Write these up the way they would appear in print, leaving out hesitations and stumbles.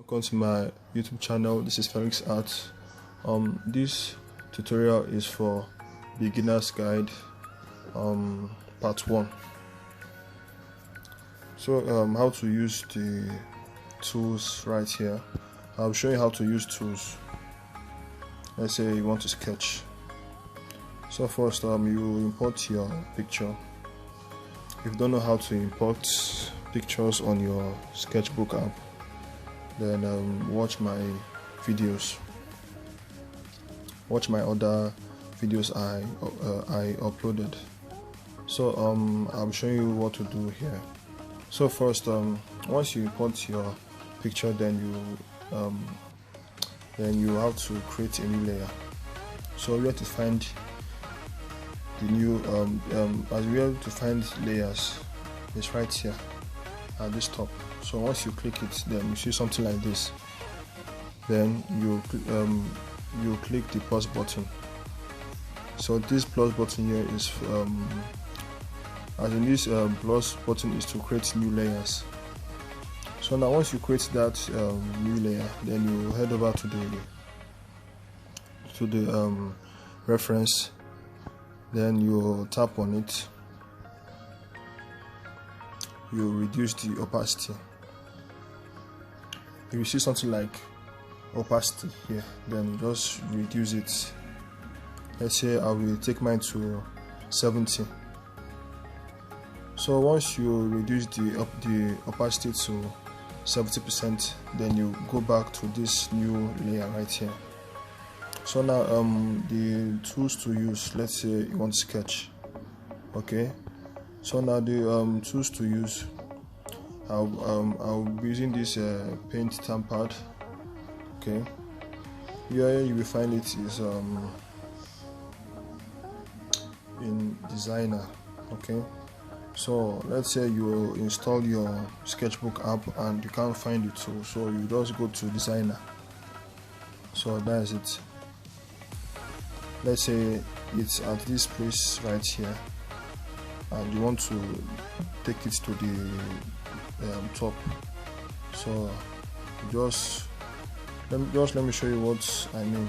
Welcome to my YouTube channel. This is Felix Art. This tutorial is for beginner's guide, part 1. So how to use the tools right here. I'll show you how to use tools. Let's say you want to sketch. So first you import your picture. If you don't know how to import pictures on your sketchbook app, then watch my videos. Watch my other videos I uploaded. So I'm showing you what to do here. So first, once you import your picture, then you have to create a new layer. So we have to find the new as we have to find layers. It's right here at this top. So once you click it, then you see something like this. Then you click the plus button. So this plus button here is as in this plus button is to create new layers. So now once you create that new layer, then you head over to the reference. Then you tap on it. You reduce the opacity. If you see something like opacity here, then just reduce it. Let's say I will take mine to 70. So once you reduce the opacity to 70%, then you go back to this new layer right here. So now the tools to use, let's say you want to sketch. Okay, so now the tools to use, I'll be using this paint tamperd. Okay, here you will find it is in designer. Okay, so let's say you install your sketchbook app and you can't find the tool, so you just go to designer. So that is it. Let's say it's at this place right here and you want to take it to the top. So just let me show you what I mean.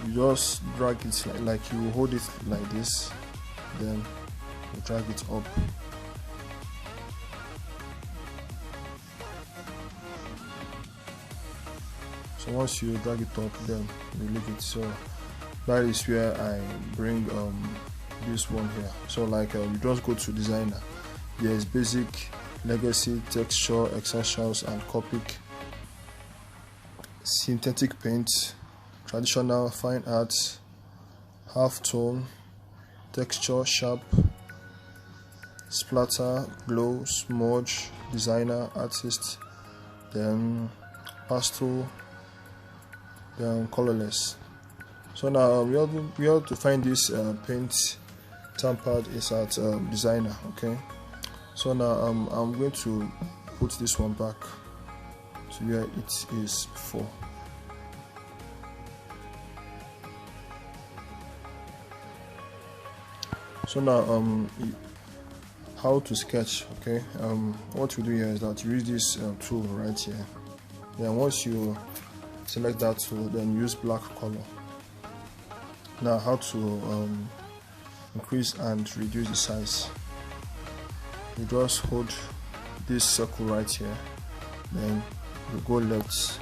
You just drag it like you hold it like this, then you drag it up. So once you drag it up, then you leave it. So that is where I bring this one here. So like you just go to designer. There's basic, legacy, texture, essentials, and Copic, synthetic paint, traditional, fine art, half tone, texture, sharp, splatter, glow, smudge, designer, artist, then pastel, then colorless. So now we have to find this paint tamperd is at designer. Okay, so now I'm going to put this one back to where it is before. So now how to sketch. Okay, what you do here is that you use this tool right here. Then once you select that tool, then use black color. Now how to increase and reduce the size. You just hold this circle right here, then you go left.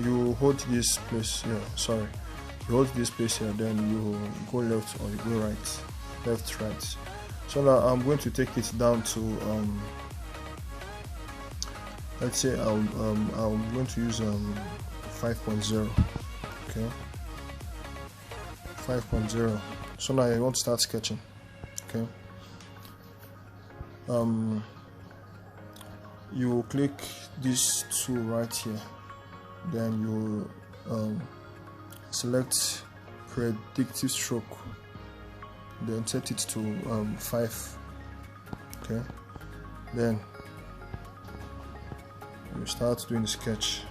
You hold this place here, sorry, you hold this place here, then you go left or you go right, left, right. So now I'm going to take it down to let's say I'm going to use 5.0. okay, 5.0. So now I want to start sketching. Okay, you click this tool right here, then you select predictive stroke, then set it to 5. Okay, then you start doing the sketch.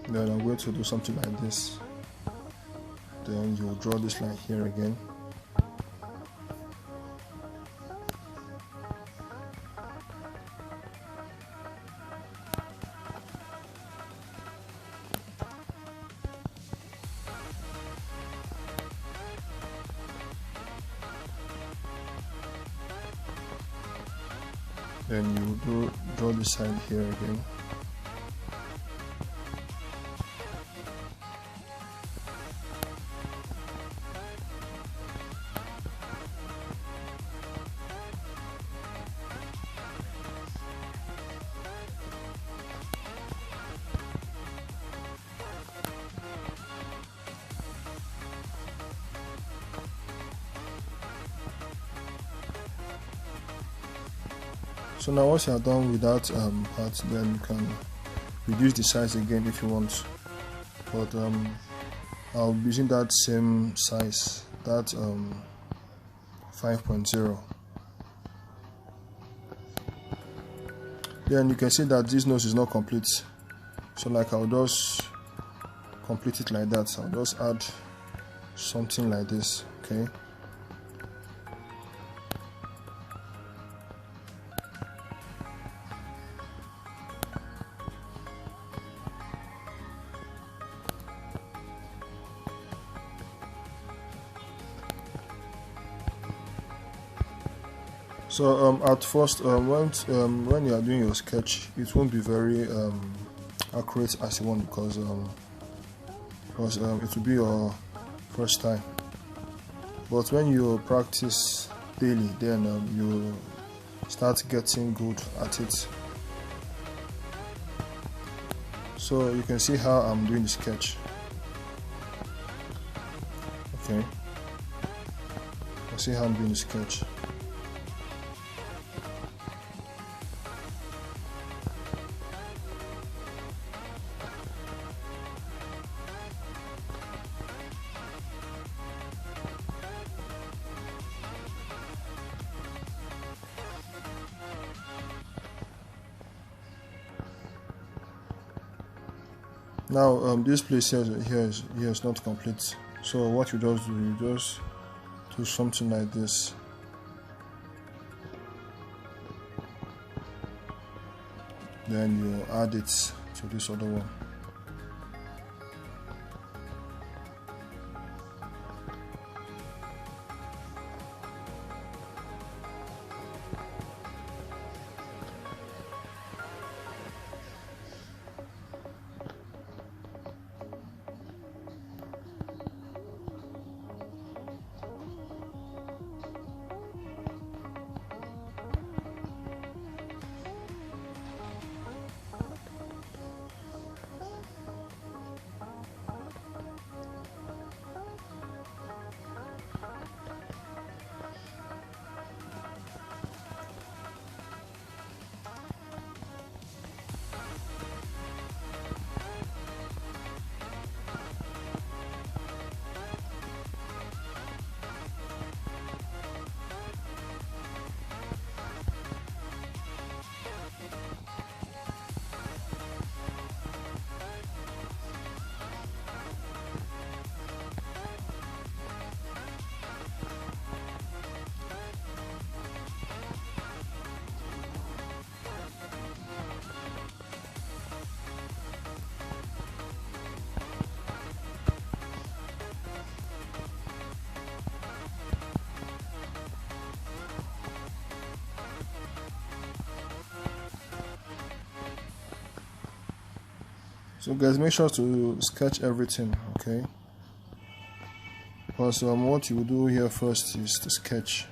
Then I'm going to do something like this. Then you draw this line here again. Then you draw this side here again. So now once you are done with that part, then you can reduce the size again if you want, but I'll be using that same size, that 5.0. Then you can see that this nose is not complete, so like I'll just complete it like that. I'll just add something like this, okay. So at first, when you are doing your sketch, it won't be very accurate as you want, because it will be your first time. But when you practice daily, then you start getting good at it. So you can see how I'm doing the sketch. Okay, you see how I'm doing the sketch. Now this place here is not complete. So what you just do, you just do something like this. Then you add it to this other one. So guys, make sure to sketch everything, okay? Because what you do here first is to sketch.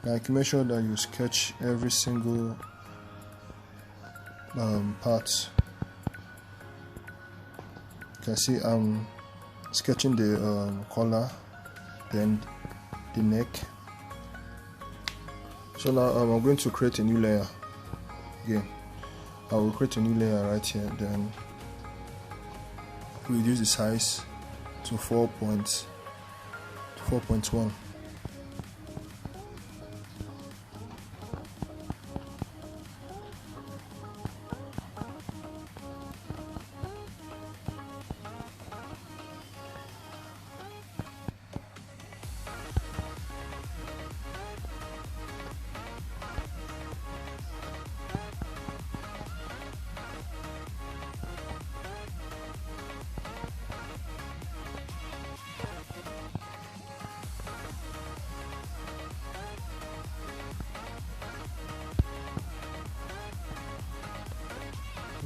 Like, make sure that you sketch every single part. You can see I'm sketching the collar, then the neck. So now I'm going to create a new layer again. I will create a new layer right here, then reduce the size to 4.1.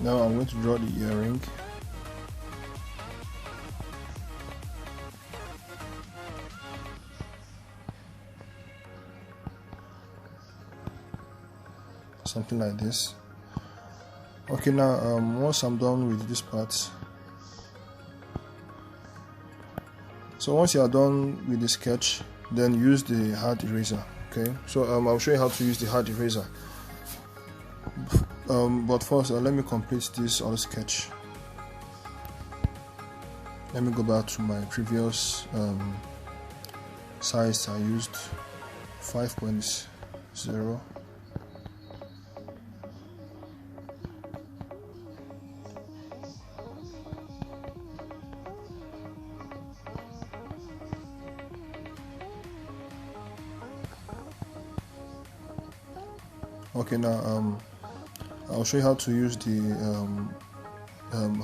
Now I'm going to draw the earring. Something like this. Okay, now once I'm done with this part, so once you are done with the sketch, then use the hard eraser. Okay, so I'll show you how to use the hard eraser. But first, let me complete this other sketch. Let me go back to my previous size. I used 5.0. Okay, now I'll show you how to use the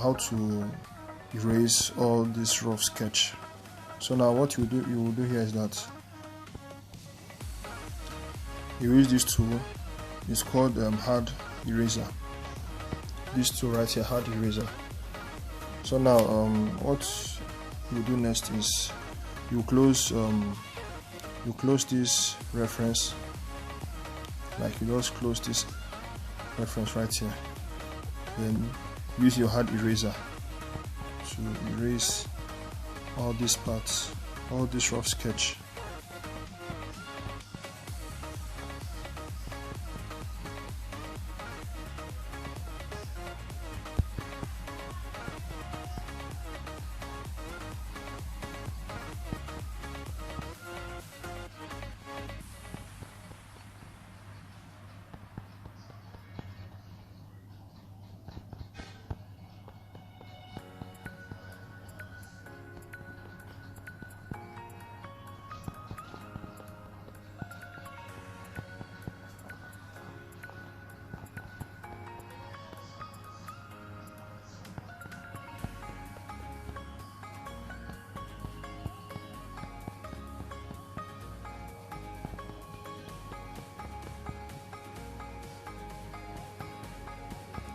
how to erase all this rough sketch. So now what you will do here is that you use this tool. It's called hard eraser. This tool right here, hard eraser. So now what you do next is you close this reference. Like you just close this reference right here, then use your hard eraser to erase all these parts, all this rough sketch.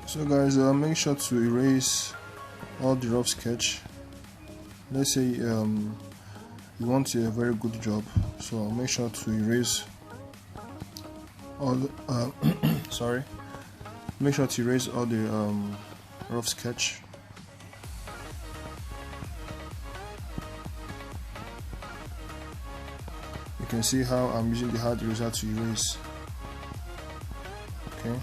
So guys, make sure to erase all the rough sketch. Let's say you want a very good job, so make sure to erase all the, sorry, make sure to erase all the rough sketch. You can see how I'm using the hard eraser to erase. Okay.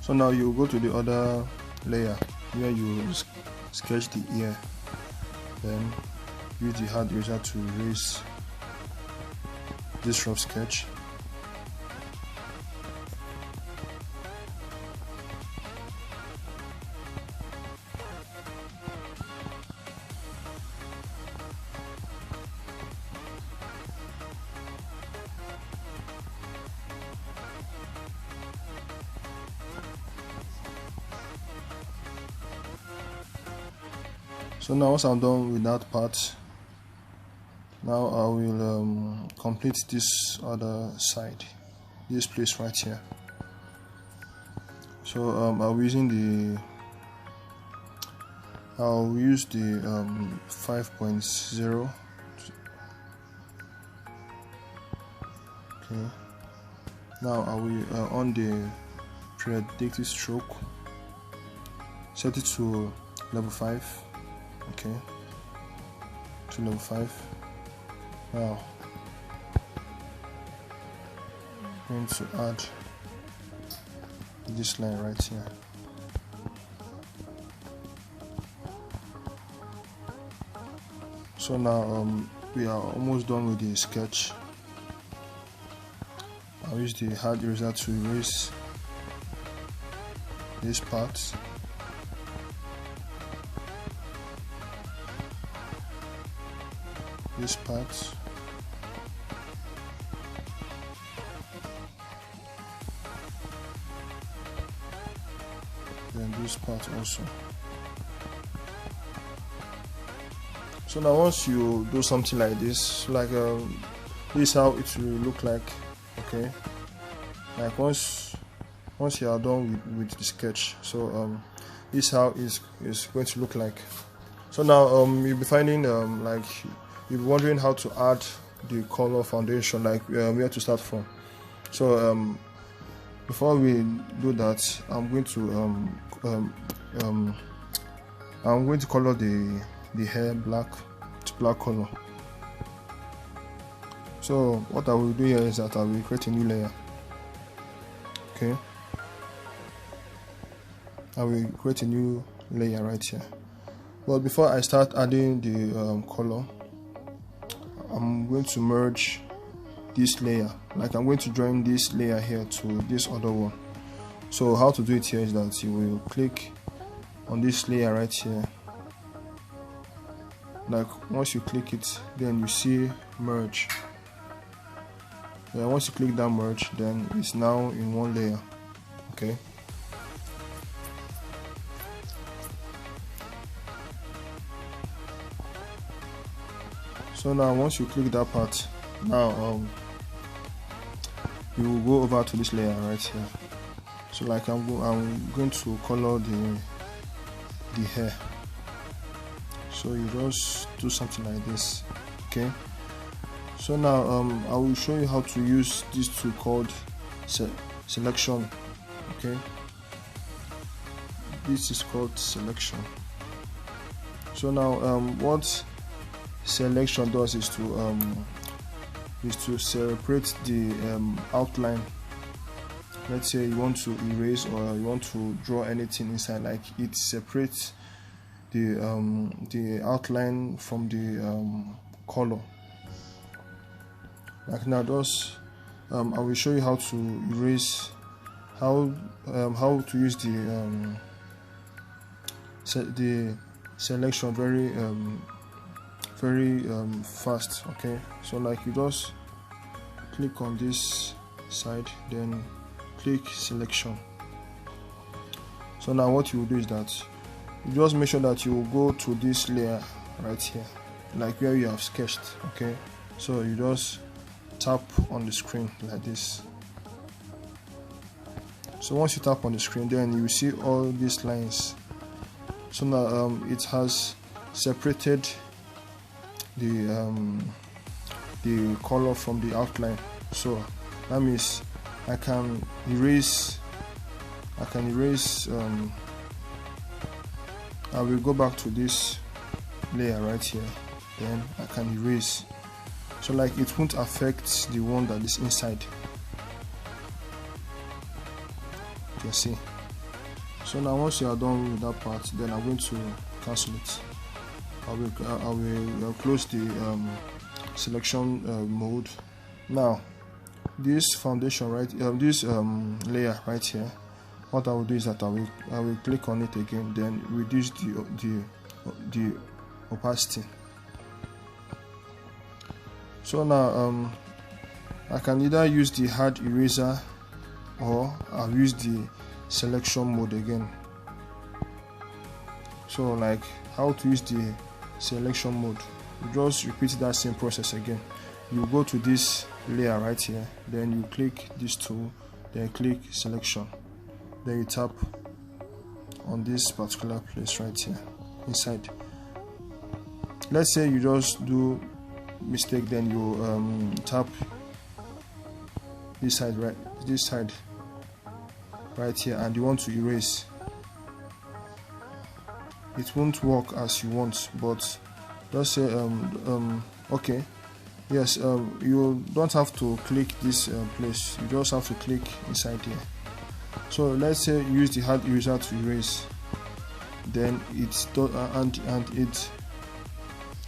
So now you go to the other layer where you sketch the ear, then use the hard eraser to erase this rough sketch. So now once I'm done with that part, now I will complete this other side, this place right here. So I'll use the 5.0. Okay. Now I will on the predictive stroke, set it to level 5. Okay, to level 5. Now I'm going to add this line right here. So now we are almost done with the sketch. I'll use the hard eraser to erase this part. This part. Then this part also. So now once you do something like this, like this is how it will look like. Okay, like once you are done with the sketch, so this is how it's going to look like. So now you'll be finding like you'll be wondering how to add the color foundation, like where to start from. So before we do that, I'm going to color the hair black to black color. So what I will do here is that I will create a new layer. Okay, I will create a new layer right here. But before I start adding the color, I'm going to merge this layer. Like I'm going to join this layer here to this other one. So how to do it here is that you will click on this layer right here. Like once you click it, then you see merge. Yeah, once you click that merge, then it's now in one layer. Okay. So now once you click that part, now you will go over to this layer right here. So like I'm going to color the hair. So you just do something like this. Okay. So now I will show you how to use this tool called selection. Okay, this is called selection. So now what selection does is to separate the outline. Let's say you want to erase or you want to draw anything inside, like it separates the outline from the color. Like now, I will show you how to erase, how to use the selection very fast. Okay, so like you just click on this side, then click selection. So now what you will do is that you just make sure that you will go to this layer right here, like where you have sketched. Okay, so you just tap on the screen like this. So once you tap on the screen, then you will see all these lines. So now it has separated the color from the outline. So that means I can erase I will go back to this layer right here, then I can erase. So like it won't affect the one that is inside. You can see. So now once you are done with that part, then I'm going to cancel it. I will close the selection mode. Now this foundation right, this layer right here, what I will do is that I will click on it again, then reduce the opacity. So now I can either use the hard eraser or I'll use the selection mode again. So like how to use the selection mode. You just repeat that same process again. You go to this layer right here, then you click this tool, then click selection, then you tap on this particular place right here inside. Let's say you just do mistake, then you tap this side right here, and you want to erase. It won't work as you want, but just say okay, yes, you don't have to click this place, you just have to click inside here. So let's say you use the hard eraser to erase, then it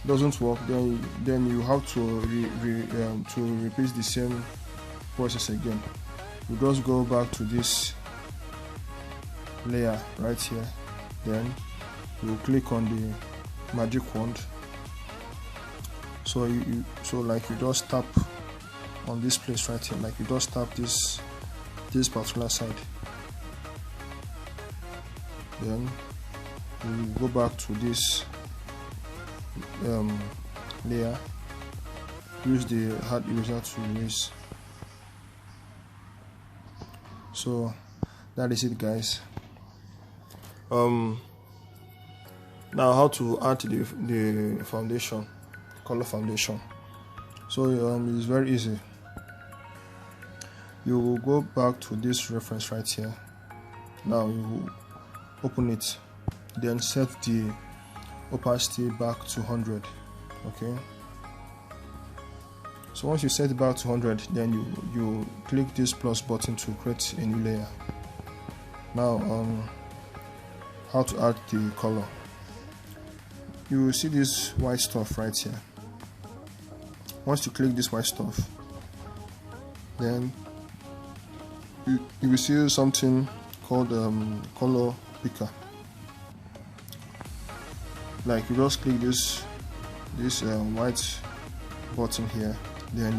doesn't work, then you have to repeat the same process again. You just go back to this layer right here, then you click on the magic wand. So like you just tap on this place right here, like you just tap this particular side, then you go back to this layer, use the hard eraser to erase. So that is it, guys. Now how to add the foundation, color foundation. So it's very easy. You will go back to this reference right here. Now you open it, then set the opacity back to 100. Okay, so once you set it back to 100, then you click this plus button to create a new layer. Now how to add the color. You will see this white stuff right here. Once you click this white stuff, then you will see something called color picker. Like you just click this white button here, then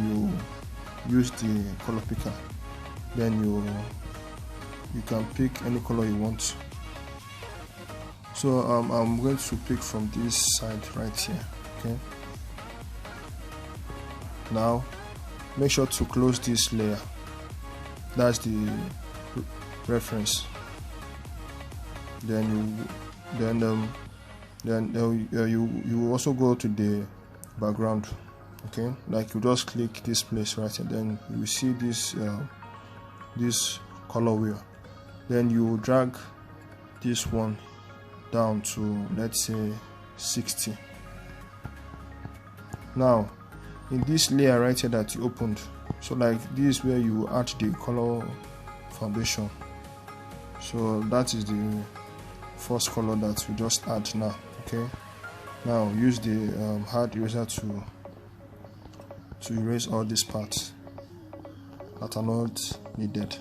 you use the color picker, then you can pick any color you want. So I'm going to pick from this side right here. Okay, now make sure to close this layer, that's the reference. Then you also go to the background. Okay, like you just click this place right here, then you will see this color wheel, then you drag this one down to, let's say, 60. Now in this layer right here that you opened, so like this is where you add the color foundation. So that is the first color that we just add now. Okay, now use the hard eraser to erase all these parts that are not needed.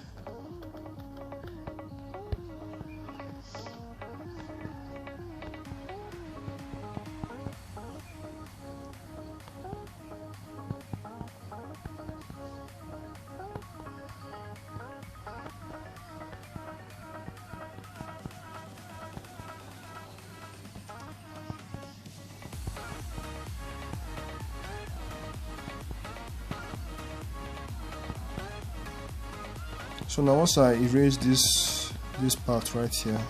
So now once I erase this part right here,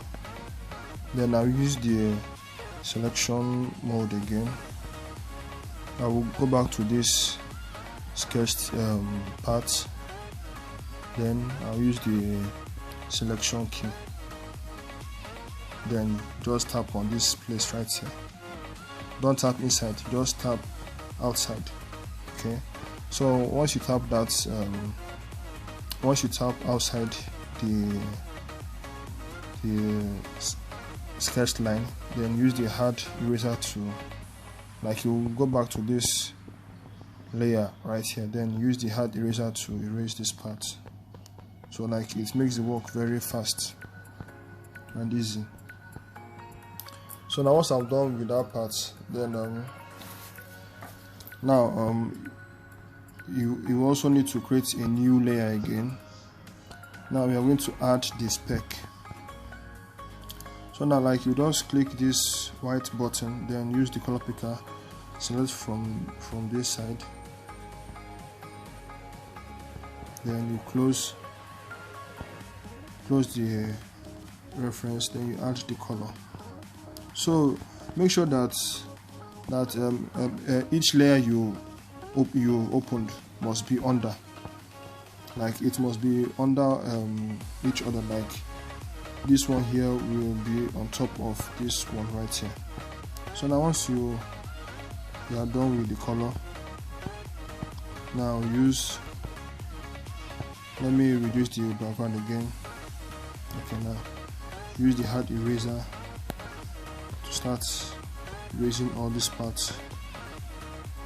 then I'll use the selection mode again. I will go back to this sketched part, then I'll use the selection key, then just tap on this place right here. Don't tap inside, just tap outside. Okay, so once you tap that, once you tap outside the sketched line, then use the hard eraser to, like, you go back to this layer right here, then use the hard eraser to erase this part. So like it makes the work very fast and easy. So now once I'm done with that part, then now you also need to create a new layer again. Now we are going to add the speck. So now, like, you just click this white button, then use the color picker, select from this side, then you close the reference, then you add the color. So make sure that each layer you opened must be under, like it must be under each other. Like this one here will be on top of this one right here. So now once you are done with the color, now let me reduce the background again. Okay, now use the hard eraser to start erasing all these parts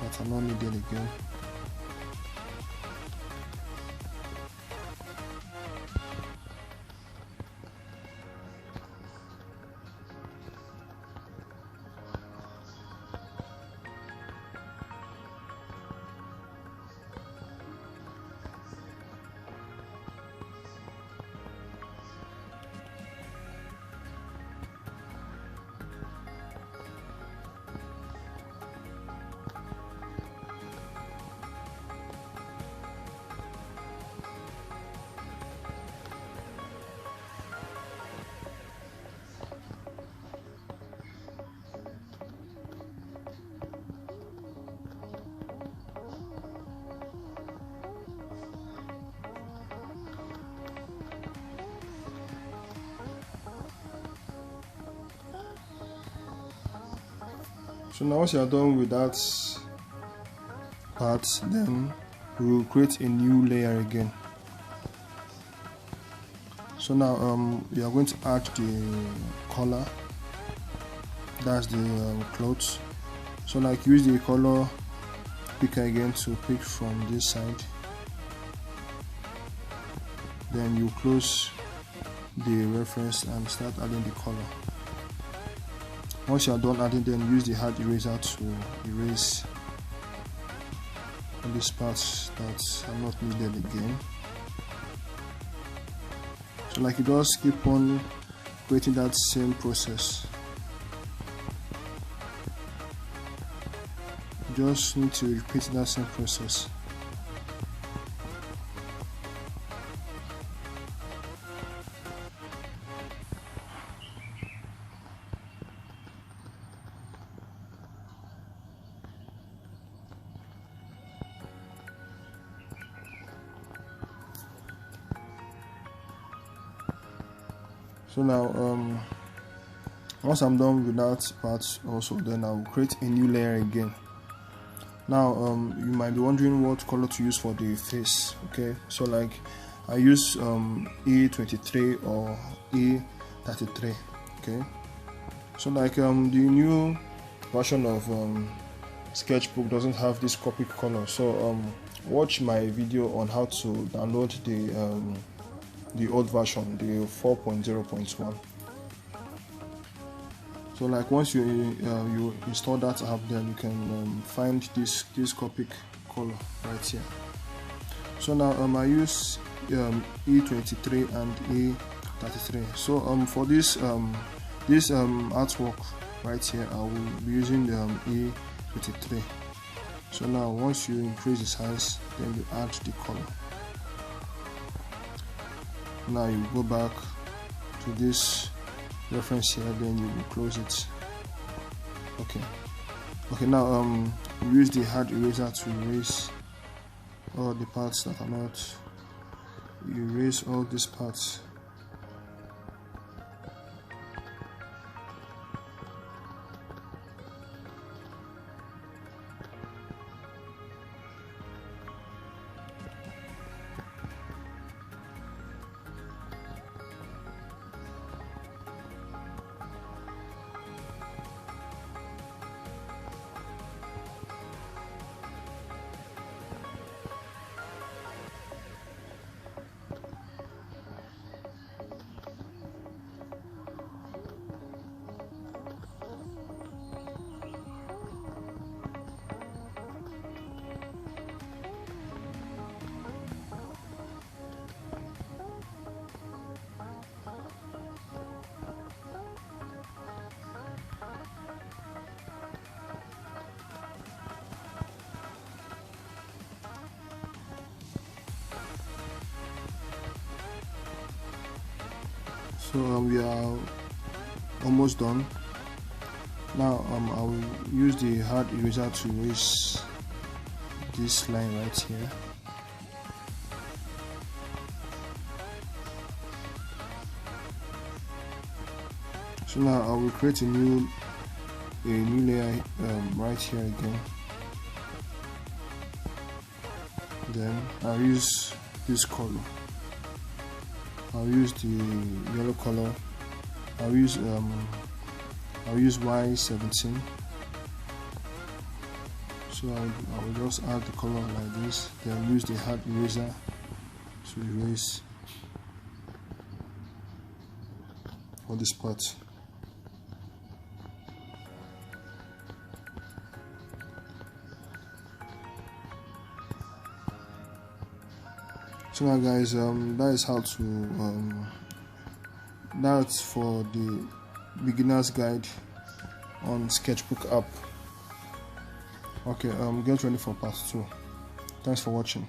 that are not needed again. So now once you are done with that part, then we will create a new layer again. So now we are going to add the color, that's the clothes. So like use the color picker again to pick from this side, then you close the reference and start adding the color. Once you are done adding, then use the hard eraser to erase all these parts that are not needed again. So like you just keep on creating that same process. You just need to repeat that same process. So now once I'm done with that part also, then I'll create a new layer again. Now you might be wondering what color to use for the face. Okay, so like I use E23 or E33. Okay, so like the new version of Sketchbook doesn't have this copy color, so watch my video on how to download the old version, the 4.0.1. So like once you install that app, then you can find this copy color right here. So now I use E23 and E33. So for this artwork right here, I will be using the E23. So now once you increase the size, then you add the color. Now you go back to this reference here, then you will close it. Okay, now use the hard eraser to erase all the parts that are not. You erase all these parts. So we are almost done. Now I will use the hard eraser to erase this line right here. So now I will create a new layer right here again. Then I'll use this color. I'll use the yellow color. I'll use Y17. So I will just add the color like this. Then use the hard eraser to erase all this part. So now guys, that is how to that's for the beginner's guide on Sketchbook app. Okay, get ready for part 2. Thanks for watching.